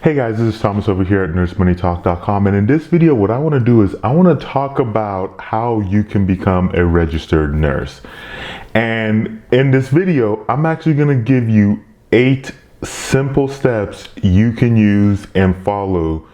Hey guys, this is Thomas over here at NurseMoneyTalk.com, and in this video what I want to do is I want to talk about how you can become a registered nurse. And in this video I'm actually going to give you 8 simple steps you can use and follow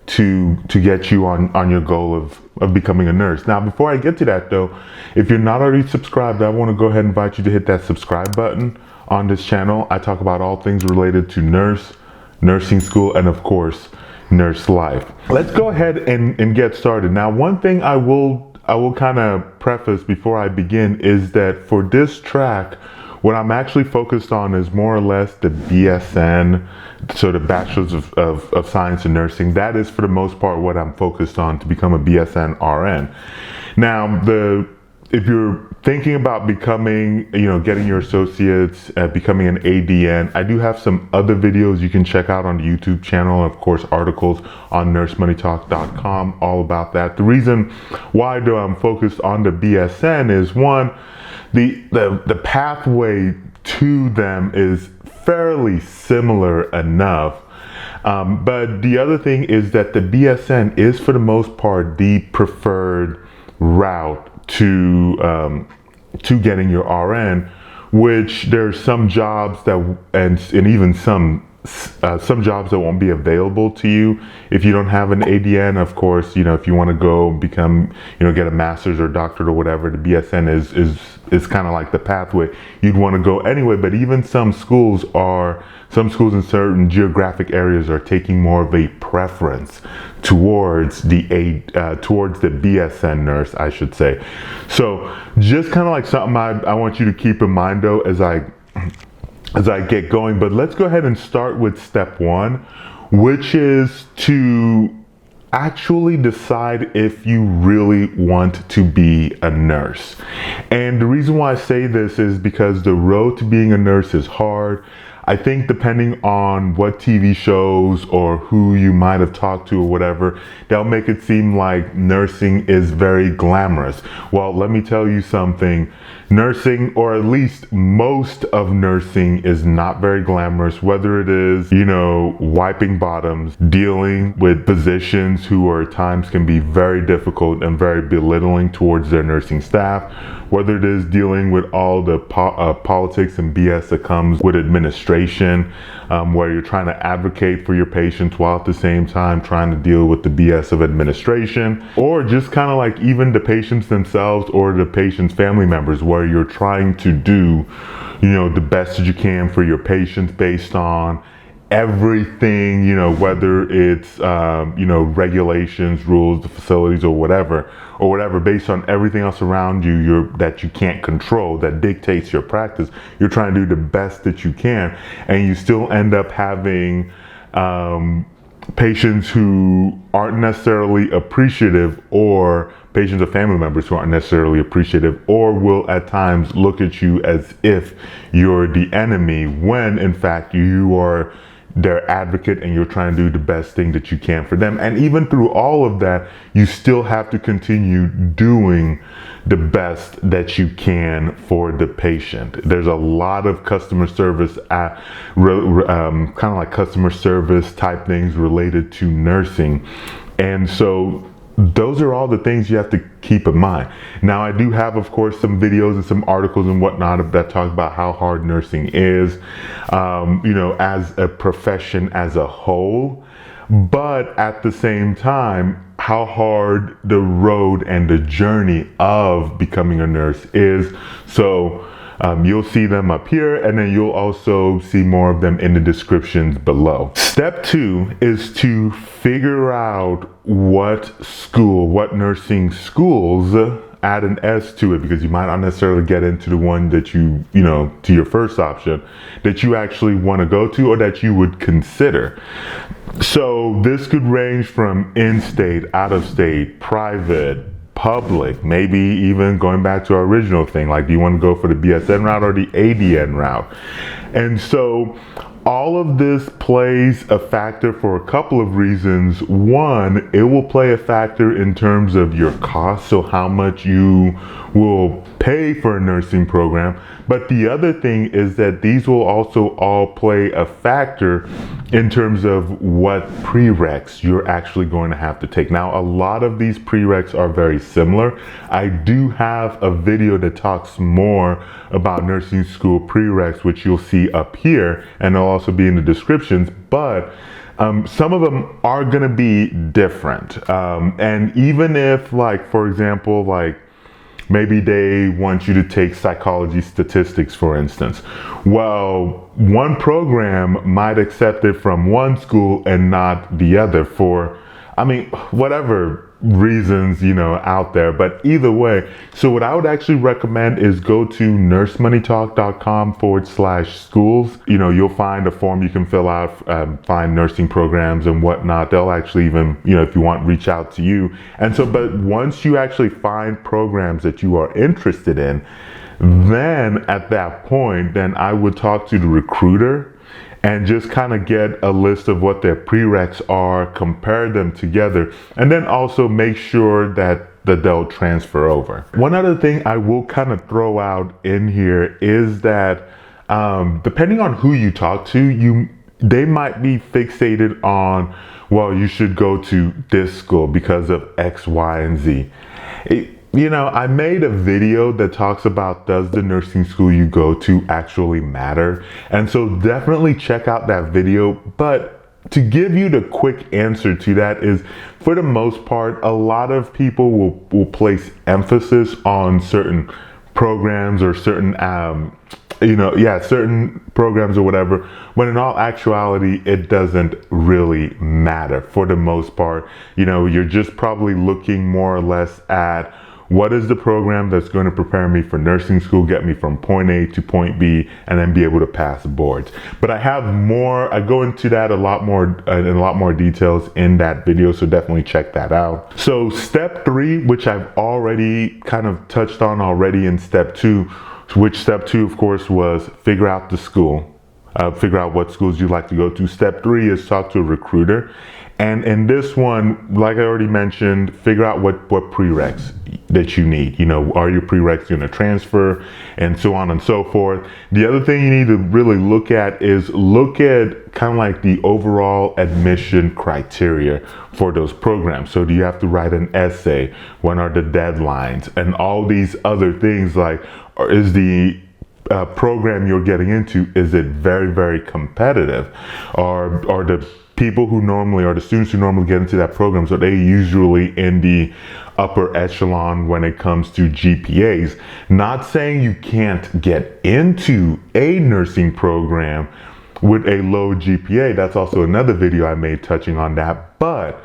to get you on your goal of becoming a nurse. Now before I get to that though, if you're not already subscribed, I want to go ahead and invite you to hit that subscribe button on this channel. I talk about all things related to nursing school, and of course nurse life. Let's go ahead and get started. Now one thing I will kind of preface before I begin is that for this track what I'm actually focused on is more or less the BSN, so the Bachelor's of Science in Nursing. That is for the most part what I'm focused on to become a BSN RN. Now if you're thinking about becoming, getting your associates, becoming an ADN, I do have some other videos you can check out on the YouTube channel, of course articles on NurseMoneyTalk.com all about that. The reason why though I'm focused on the BSN is one, the pathway to them is fairly similar enough. But the other thing is that the BSN is for the most part the preferred route to getting your RN, which there's some jobs that and even some jobs that won't be available to you if you don't have an ADN. Of course, if you want to go become, get a master's or doctorate or whatever, the BSN is kind of like the pathway you'd want to go anyway. But even some schools in certain geographic areas are taking more of a preference towards the BSN nurse, I should say. So just kind of like something I want you to keep in mind though as I get going. But let's go ahead and start with step 1, which is to actually decide if you really want to be a nurse. And the reason why I say this is because the road to being a nurse is hard. I think depending on what TV shows or who you might have talked to or whatever, they'll make it seem like nursing is very glamorous. Well, let me tell you something. Nursing, or at least most of nursing, is not very glamorous, whether it is, wiping bottoms, dealing with physicians who at times can be very difficult and very belittling towards their nursing staff, whether it is dealing with all the politics and BS that comes with administration, where you're trying to advocate for your patients while at the same time trying to deal with the BS of administration, or just kind of like even the patients themselves or the patient's family members, where you're trying to do, the best that you can for your patients based on everything, whether it's, regulations, rules, the facilities or whatever, based on everything else around you that you can't control, that dictates your practice. You're trying to do the best that you can, and you still end up having patients who aren't necessarily appreciative, or patients or family members who aren't necessarily appreciative, or will at times look at you as if you're the enemy, when in fact you are their advocate and you're trying to do the best thing that you can for them. And even through all of that, you still have to continue doing the best that you can for the patient. There's a lot of customer service, kind of like customer service type things related to nursing. And so those are all the things you have to keep in mind. Now I do have, of course, some videos and some articles and whatnot that talk about how hard nursing is, as a profession as a whole, but at the same time, how hard the road and the journey of becoming a nurse is. So you'll see them up here, and then you'll also see more of them in the descriptions below. Step 2 is to figure out what nursing schools, add an S to it, because you might not necessarily get into the one that to your first option, that you actually want to go to or that you would consider. So this could range from in-state, out-of-state, private, public, maybe even going back to our original thing, like do you want to go for the BSN route or the ADN route? And so all of this plays a factor for a couple of reasons. One, it will play a factor in terms of your cost, so how much you will pay for a nursing program. But the other thing is that these will also all play a factor in terms of what prereqs you're actually going to have to take. Now, a lot of these prereqs are very similar. I do have a video that talks more about nursing school prereqs, which you'll see up here, and they'll also be in the descriptions, but some of them are going to be different. And even if, like, for example, like, maybe they want you to take psychology statistics, for instance. Well, one program might accept it from one school and not the other for, I mean, whatever reasons, you know, out there. But either way, so what I would actually recommend is go to NurseMoneyTalk.com/schools. You know, you'll find a form you can fill out, find nursing programs and whatnot. They'll actually even, you know, if you want, reach out to you. And so, but once you actually find programs that you are interested in, then at that point, then I would talk to the recruiter and just kind of get a list of what their prereqs are, compare them together, and then also make sure that they'll transfer over. One other thing I will kind of throw out in here is that depending on who you talk to, they might be fixated on, well, you should go to this school because of X, Y, and Z. You know, I made a video that talks about, does the nursing school you go to actually matter? And so definitely check out that video. But to give you the quick answer to that is, for the most part, a lot of people will place emphasis on certain programs or certain certain programs or whatever, when in all actuality, it doesn't really matter. For the most part, you know, you're just probably looking more or less at, what is the program that's going to prepare me for nursing school, get me from point A to point B, and then be able to pass boards? But I have more, I go into that in a lot more details in that video, so definitely check that out. So step 3, which I've already kind of touched on already in step 2, which step 2, of course, was figure out the school. Figure out what schools you'd like to go to. Step 3 is talk to a recruiter. And in this one, like I already mentioned, figure out what prereqs that you need. You know, are your prereqs going to transfer, and so on and so forth. The other thing you need to really look at is look at kind of like the overall admission criteria for those programs. So do you have to write an essay? When are the deadlines? And all these other things, like, is the program you're getting into, is it very, very competitive? Or the people who normally, or the students who normally get into that program, so they usually in the upper echelon when it comes to GPAs. Not saying you can't get into a nursing program with a low GPA. That's also another video I made touching on that. But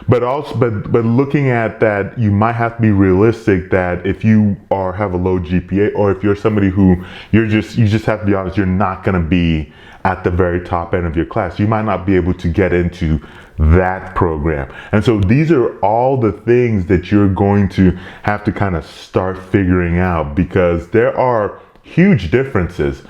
looking at that, you might have to be realistic that if you have a low GPA, or if you're somebody who you just have to be honest, you're not going to be at the very top end of your class. You might not be able to get into that program. And so these are all the things that you're going to have to kind of start figuring out, because there are huge differences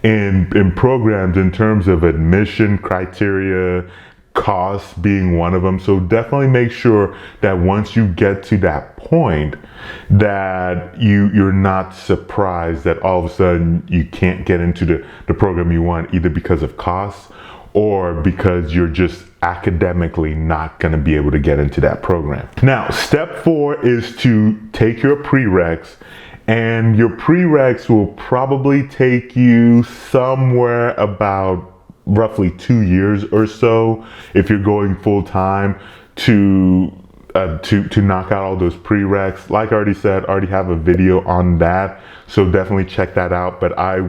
in programs in terms of admission criteria, costs being one of them. So definitely make sure that once you get to that point, that you're not surprised that all of a sudden you can't get into the program you want, either because of costs or because you're just academically not going to be able to get into that program. Now, step 4 is to take your prereqs, and your prereqs will probably take you somewhere about roughly 2 years or so, if you're going full time, to knock out all those prereqs. Like I already said, I already have a video on that, so definitely check that out. But I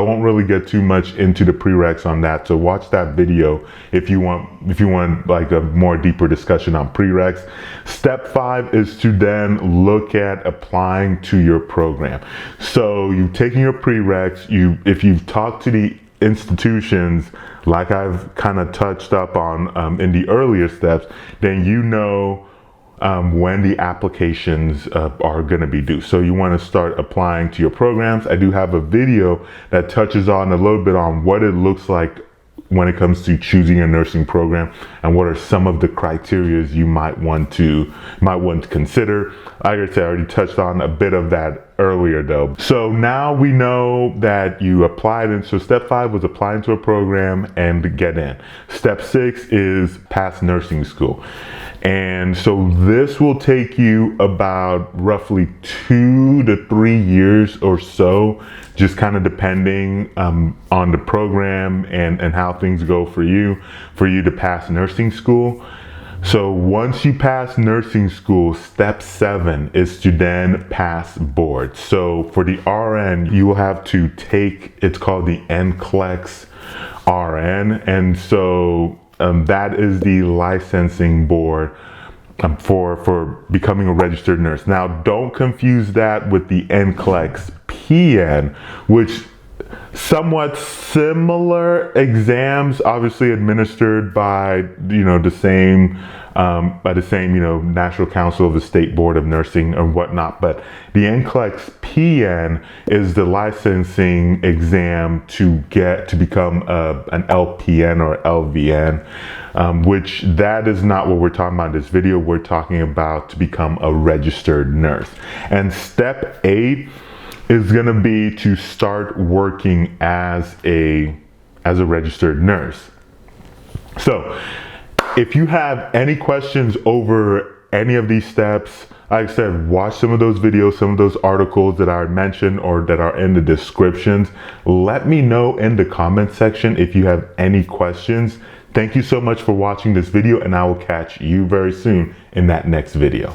won't really get too much into the prereqs on that, so watch that video if you want like a more deeper discussion on prereqs. Step 5 is to then look at applying to your program. So you've taken your prereqs, if you've talked to the institutions, like I've kind of touched up on in the earlier steps, then you know when the applications are going to be due. So you want to start applying to your programs. I do have a video that touches on a little bit on what it looks like when it comes to choosing a nursing program, and what are some of the criteria you might want to consider. Like I said, I already touched on a bit of that earlier though. So now we know that you applied, and so step 5 was apply into a program and get in. Step 6 is pass nursing school. And so this will take you about roughly 2 to 3 years or so, just kind of depending on the program and how things go for you to pass nursing school. So once you pass nursing school, step 7 is to then pass board. So for the RN, you will have to take, it's called the NCLEX RN. And so that is the licensing board for becoming a registered nurse. Now, don't confuse that with the NCLEX PN, which somewhat similar exams, obviously administered by the same National Council of the State Board of Nursing or whatnot. But the NCLEX PN is the licensing exam to become an LPN or LVN, which that is not what we're talking about in this video. We're talking about to become a registered nurse. And step 8 is going to be to start working as a registered nurse. So if you have any questions over any of these steps, like I said, watch some of those videos, some of those articles that I mentioned or that are in the descriptions. Let me know in the comment section if you have any questions. Thank you so much for watching this video, and I will catch you very soon in that next video.